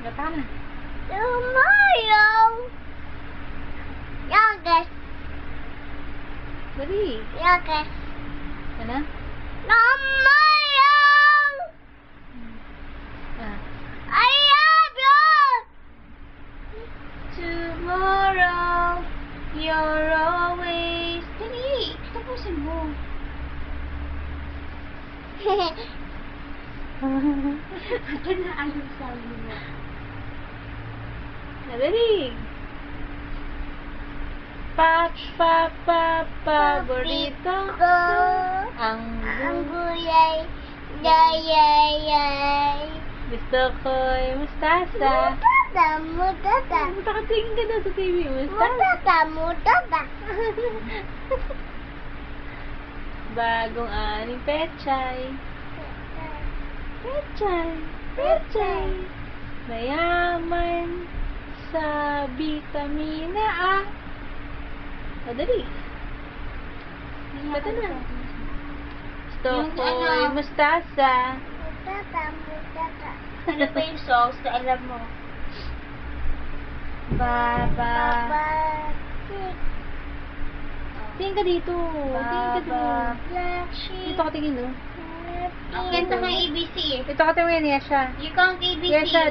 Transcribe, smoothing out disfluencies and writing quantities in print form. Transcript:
Gata na. Tomorrow. Youngest. Dali. Youngest. Ano? Tomorrow. Ah. I love you. Tomorrow, you're always... Dali. Tapusin mo. Ito na ayaw sabi mo. Dali. Paborito ko ang Ang gulay. Yay. gusto ko'y mustasa. Mutata. Nakatingin ka na sa TV. Mustasa. Mutata. Bagong aning pechay. Pechay. Mayaman sa vitamina A. Madali. Bata na. Gusto ko'y mustasa. Mutata. Ano ba yung songs na alam mo? Baba. Tingin ka dito. Black sheep. Dito ka tingin, no? Kanta ng ABC. Dito ka tingin, Yesha. You count ABC. Yesha,